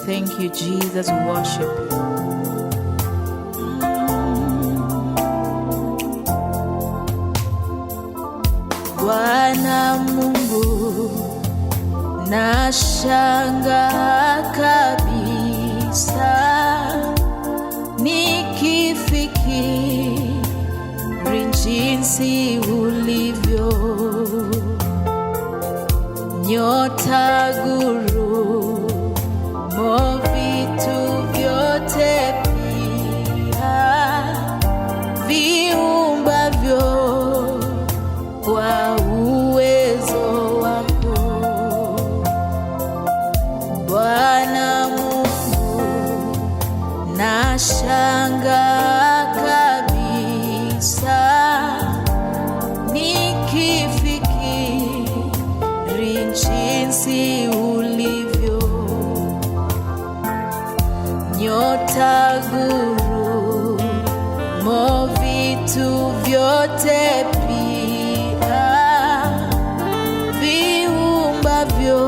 Thank you, Jesus. We worship you. Bwana Mungu, nashangaa kabisa nikifikiri jinsi ulivyo, nyota, ngurumo, vitu vyote pia viumbavyo kwa uwezo wako. Bwana Mungu, nashangaa kabisa nikifikiri jinsi ulivyo, nyota, ngurumo, vitu vyote pia viumbavyo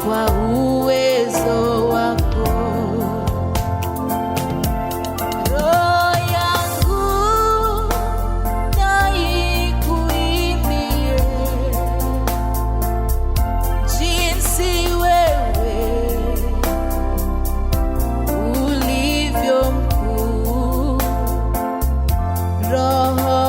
kwa uwezo wako. Roho yangu na ikuimbie jinsi wewe ulivyo mkuu. Roho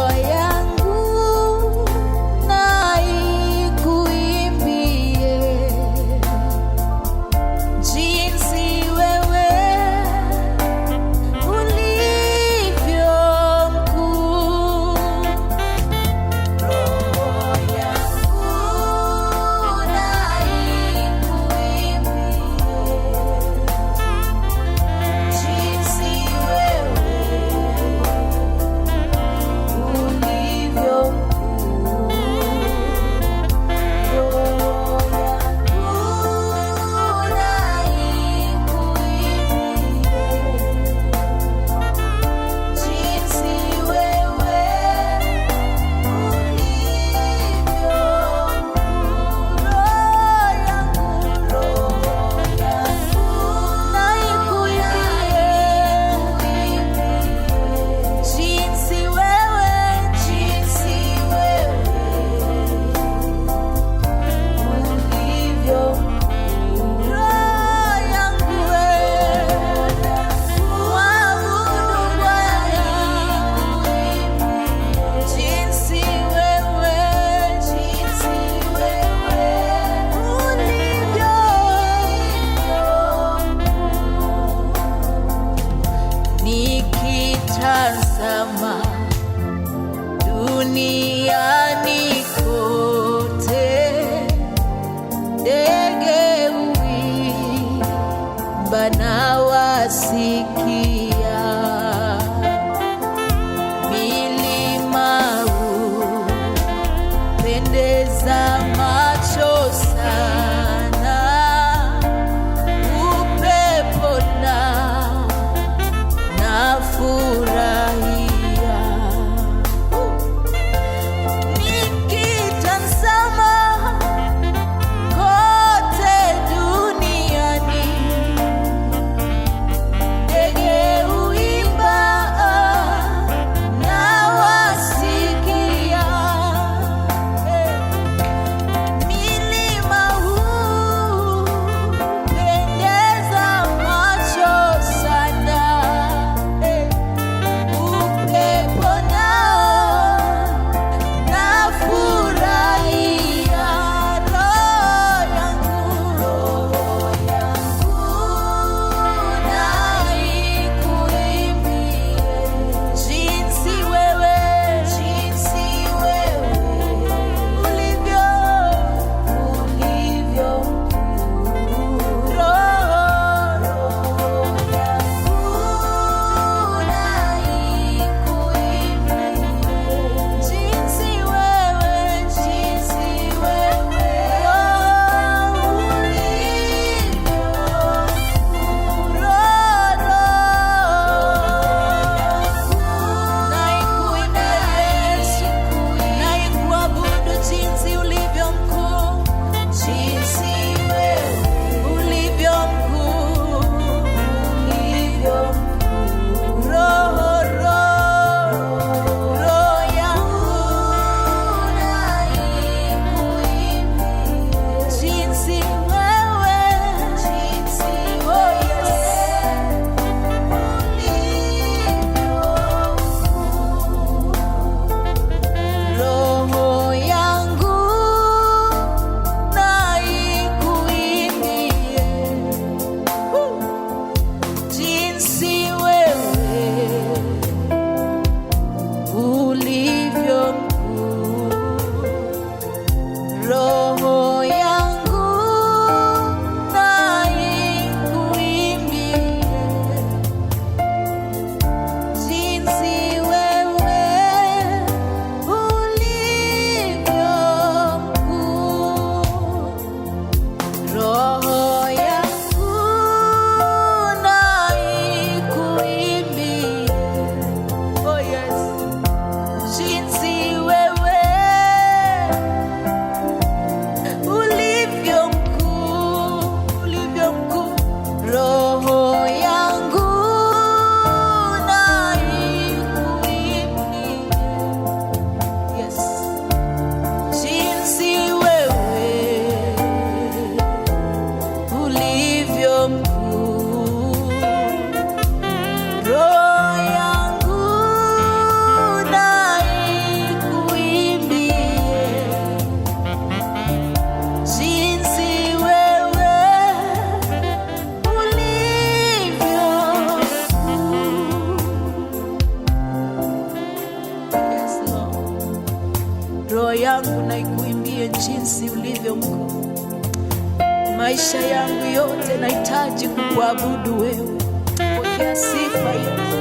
roho yangu na ikuimbie jinsi ulivyo mkuu. Maisha yangu yote nahitaji kukuabudu wewe. Pokea sifa Yesu,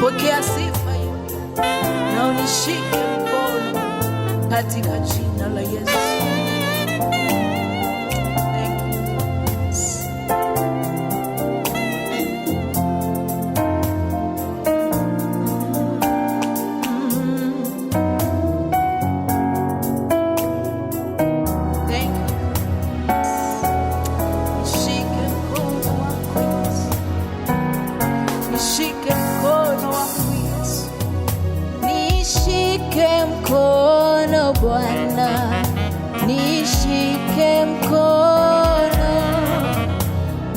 pokea sifa Yesu, na unishike mkono katika jina la Yesu. Nishike mkono Bwana, nishike mkono,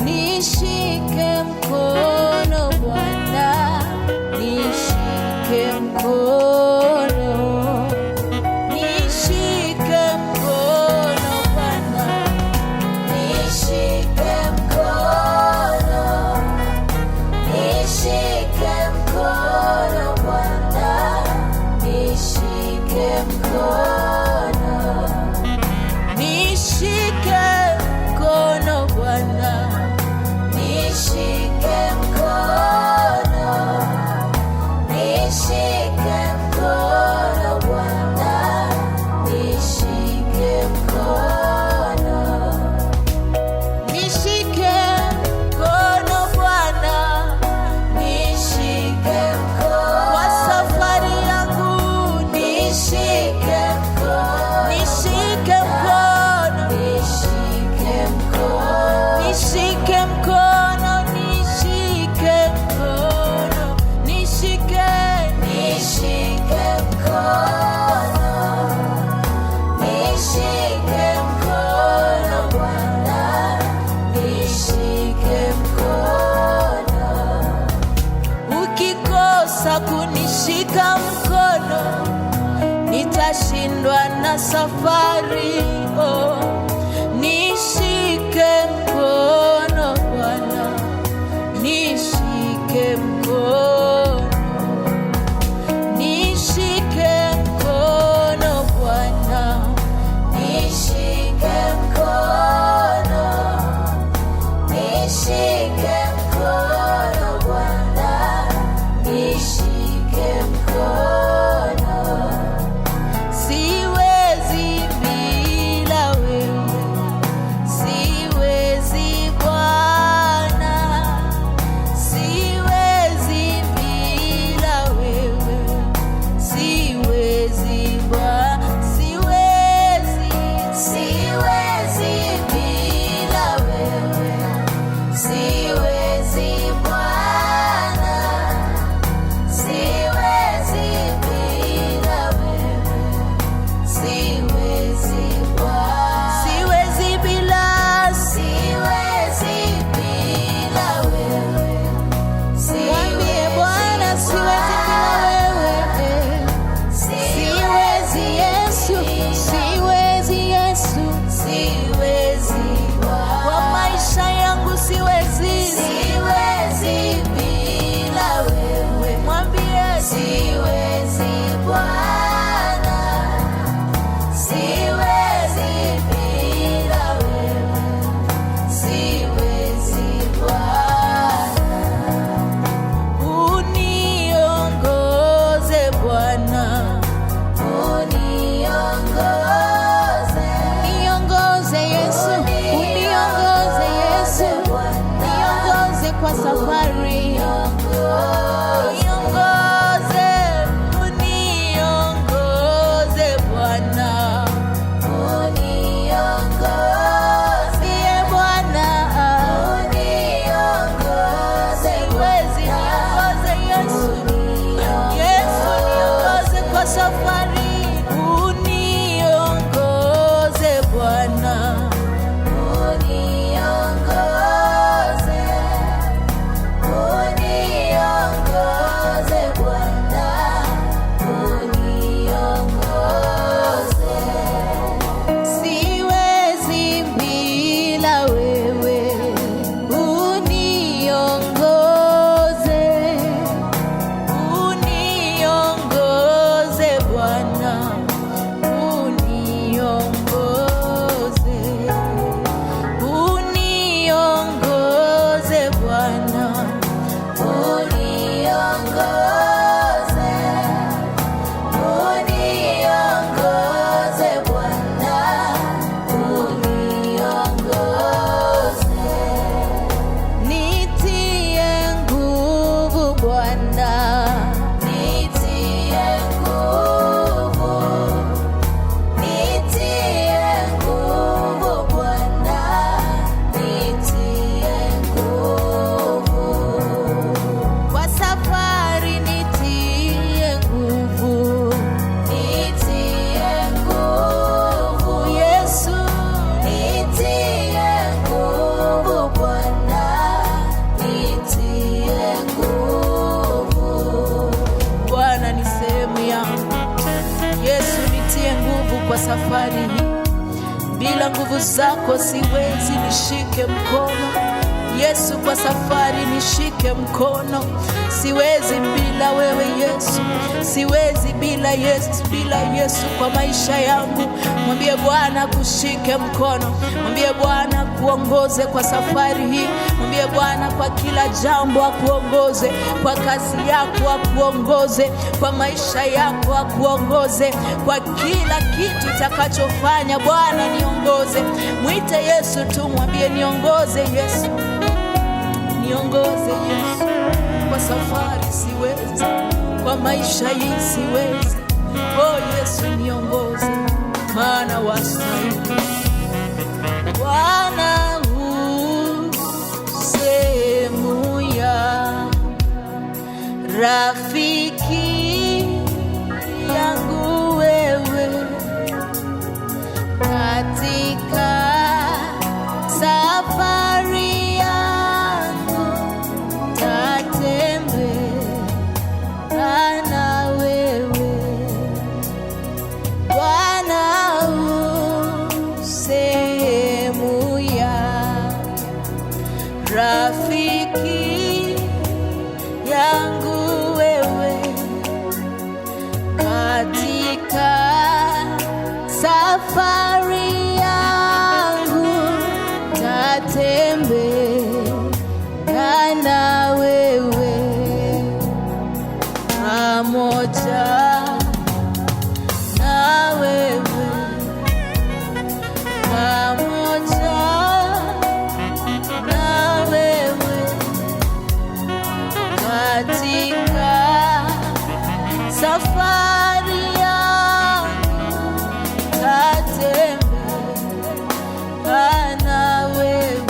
nishike mkono Bwana, nishike mkono, nishike mkono Bwana, nishike mkono, nishike mkono Bwana, nishike mkono, nishike mkono Bwana, nishike mkono, nishike mkono Bwana, nishike mkono, nishike mkono Bwana, nishike mkono kwa safari yangu, nishike mkono, nishike mkono, nishike mkono, nishike mkono, nishike mkono, nishike, nishike mkono, nishike mkono Bwana, nishike mkono. Ukikosa kunishika mkono, nitashindwa na safari. Oh, nishike mkono Bwana, nishike mkono, nishike mkono Bwana, nishike mkono, nishike mkono Bwana, nishike mkono. Siwezi bila wewe, siwezi Bwana, siwezi bila wewe, siwezi Bwana, siwezi, siwezi bila wewe, siwezi Bwana, siwezi bila wewe, siwezi Bwana, siwezi bila, siwezi bila wewe, mwambie Bwana, siwezi bila wewe, siwezi Yesu, siwezi Yesu, siwezi kwa maisha yangu, siwezi, siwezi bila wewe, mwambie siwezi Bwana, siwezi bila wewe, siwezi Bwana. Uniongoze Bwana, uniongoze, niongoze Yesu, uniongoze Yesu, niongoze kwa safari, niongoze, uniongoze Bwana, uniongoze Bwana, uniongoze, siwezi, niongoze Yesu, Yesu niongoze kwa safari, uniongoze Bwana, uniongoze, uniongoze Bwana, uniongoze. Siwezi bila wewe, uniongoze, uniongoze Bwana. kwa safari hii. Bila nguvu zako siwezi, nishike mkono Yesu, kwa safari nishike mkono. Siwezi bila wewe Yesu, siwezi bila Yesu, bila Yesu kwa maisha yangu. Mwambie Bwana kushike mkono, mwambie Bwana kuongoze kwa safari hii, mwambie Bwana kwa kila jambo akuongoze, kwa kazi yako akuongoze, kwa maisha yako akuongoze, kwa kila kitu utakachofanya Bwana niongoze. Mwite Yesu tu, mwambie niongoze Yesu, niongoze Yesu, kwa safari siwezi, kwa maisha hii siwezi. Oh Yesu niongoze, maana wastahili. Bwana sehemu ya rafiki yangu wewe, katika safari rafiki yangu wewe, katika safari yangu tatembea na wewe, pamoja na wewe, pamoja katika safari yangu tatembea na wewe,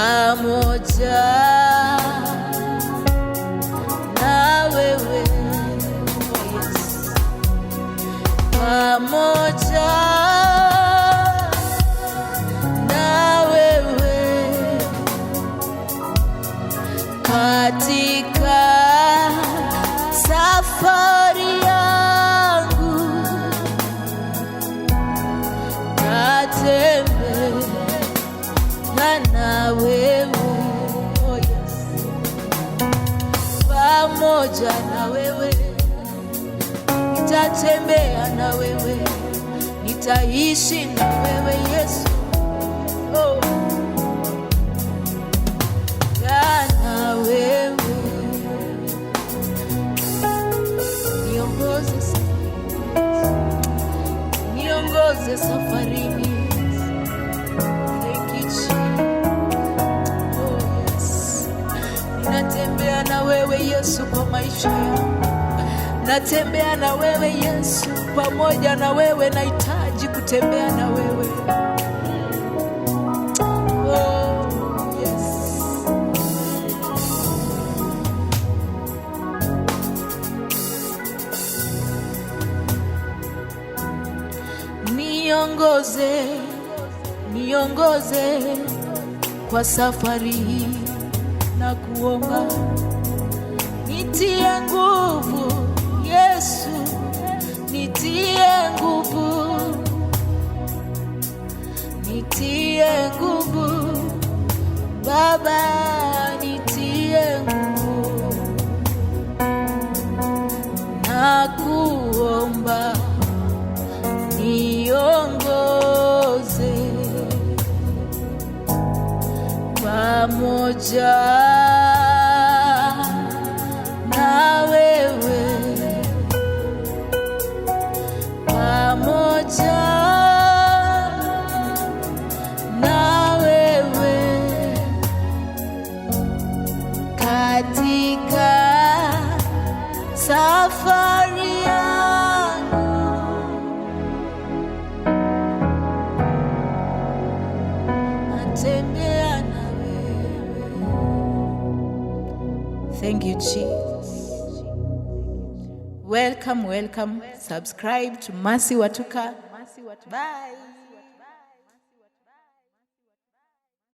pamoja na wewe, pamoja na wewe, katika safari yangu tatembea na wewe, oh yes, pamoja na wewe, nitatembea na wewe, nitaishi na wewe Yesu, oh, na wewe, niongoze safarini. Natembea na wewe Yesu kwa maisha yangu, natembea na wewe Yesu, pamoja na wewe nahitaji kutembea na wewe. Oh, yes. Niongoze, niongoze kwa safari hii, na kuomba nitie nguvu Yesu, nitie nguvu, nitie nguvu Baba, nitie nguvu, na kuomba niongoze kwa pamoja na wewe, pamoja na wewe katika safari yangu, natembea na wewe. Thank you, Jesus. Welcome, welcome. Subscribe to Mercy Watuka. Bye.